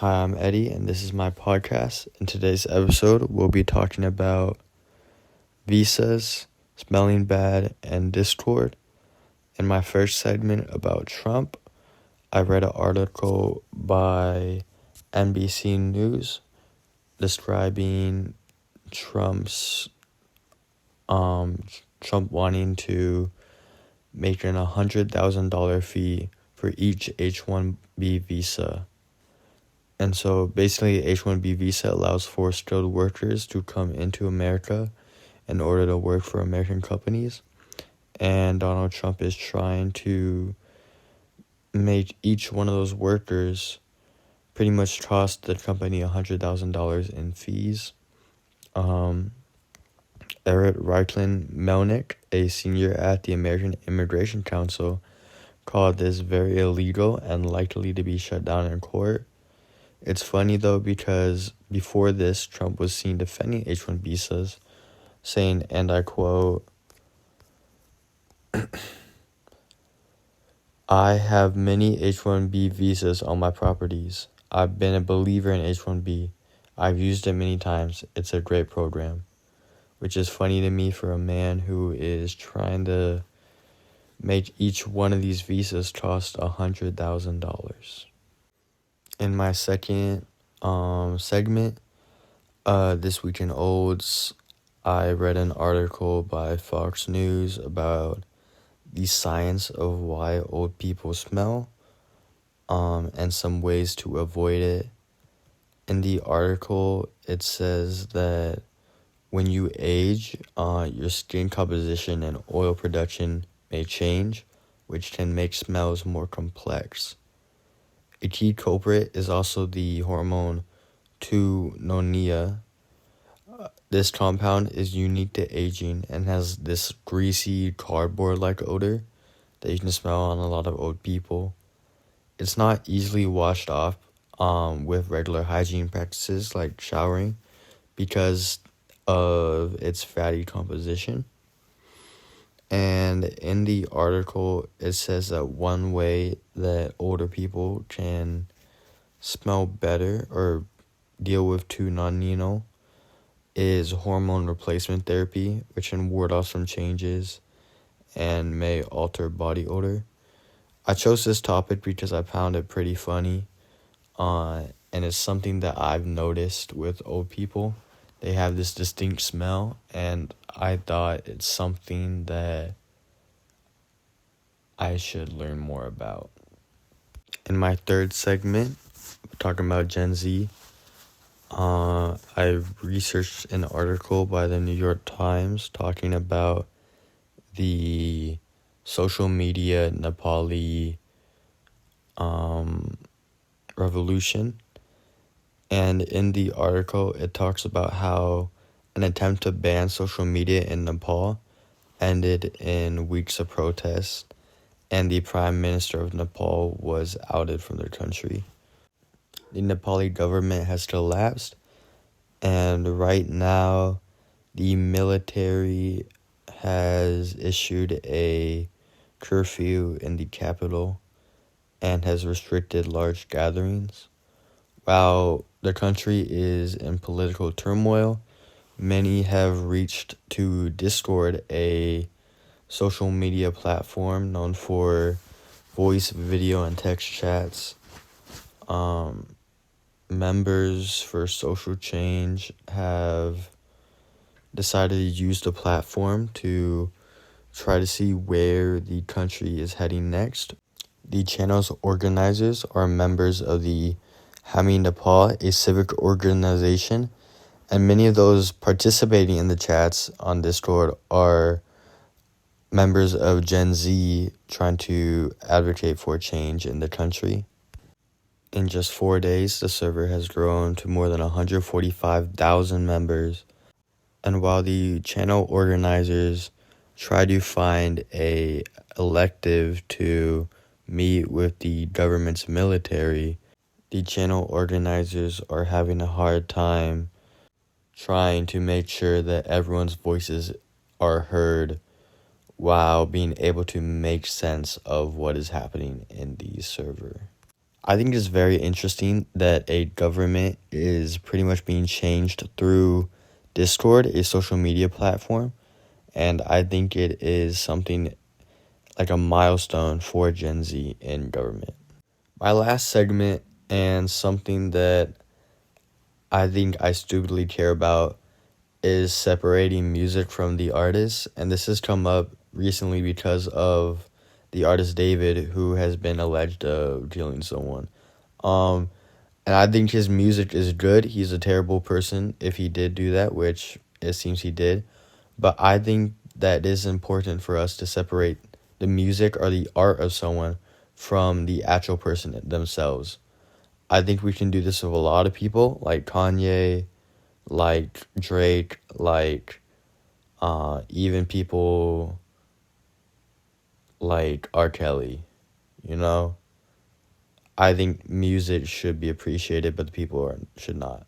Hi, I'm Eddie, and this is my podcast. In today's episode, we'll be talking about visas, smelling bad, and Discord. In my first segment about Trump, I read an article by NBC News describing Trump's Trump wanting to make an $100,000 fee for each H-1B visa. And so basically, H-1B visa allows for skilled workers to come into America in order to work for American companies. And Donald Trump is trying to make each one of those workers pretty much cost the company $100,000 in fees. Eric Reichlin Melnick, a senior at the American Immigration Council, called this very illegal and likely to be shut down in court. It's funny though because before this, Trump was seen defending H-1 visas, saying, and I quote, "I have many H-1B visas on my properties. I've been a believer in H-1B. I've used it many times. It's a great program." Which is funny to me for a man who is trying to make each one of these visas cost $100,000. In my second segment, This Week in Olds, I read an article by Fox News about the science of why old people smell, and some ways to avoid it. In the article, it says that when you age, your skin composition and oil production may change, which can make smells more complex. A key culprit is also the hormone 2-nonenia. This compound is unique to aging and has this greasy cardboard-like odor that you can smell on a lot of old people. It's not easily washed off with regular hygiene practices like showering because of its fatty composition. And in the article, it says that one way that older people can smell better or deal with 2-nonenal is hormone replacement therapy, which can ward off some changes and may alter body odor. I chose this topic because I found it pretty funny, and it's something that I've noticed with old people. They have this distinct smell, and I thought it's something that I should learn more about. In my third segment, talking about Gen Z, I researched an article by the New York Times talking about the social media Nepali revolution. And in the article, it talks about how an attempt to ban social media in Nepal ended in weeks of protests, and the Prime Minister of Nepal was outed from their country. The Nepali government has collapsed, and right now the military has issued a curfew in the capital and has restricted large gatherings. While the country is in political turmoil, many have reached to Discord, a social media platform known for voice, video, and text chats. Members for social change have decided to use the platform to try to see where the country is heading next. The channel's organizers are members of the Hami Nepal, a civic organization, and many of those participating in the chats on Discord are members of Gen Z trying to advocate for change in the country. In just 4 days, the server has grown to more than 145,000 members. And while the channel organizers try to find a elective to meet with the government's military, the channel organizers are having a hard time trying to make sure that everyone's voices are heard while being able to make sense of what is happening in the server. I think it's very interesting that a government is pretty much being changed through Discord, a social media platform, and I think it is something like a milestone for Gen Z in government. My last segment, and something that I think I stupidly care about, is separating music from the artist, and this has come up recently because of the artist David, who has been alleged of killing someone. Um, and I think his music is good. He's a terrible person if he did do that, which it seems he did. But I think that it is important for us to separate the music or the art of someone from the actual person themselves. I think we can do this with a lot of people, like Kanye, like Drake, like even people like R. Kelly, you know? I think music should be appreciated, but the people should not.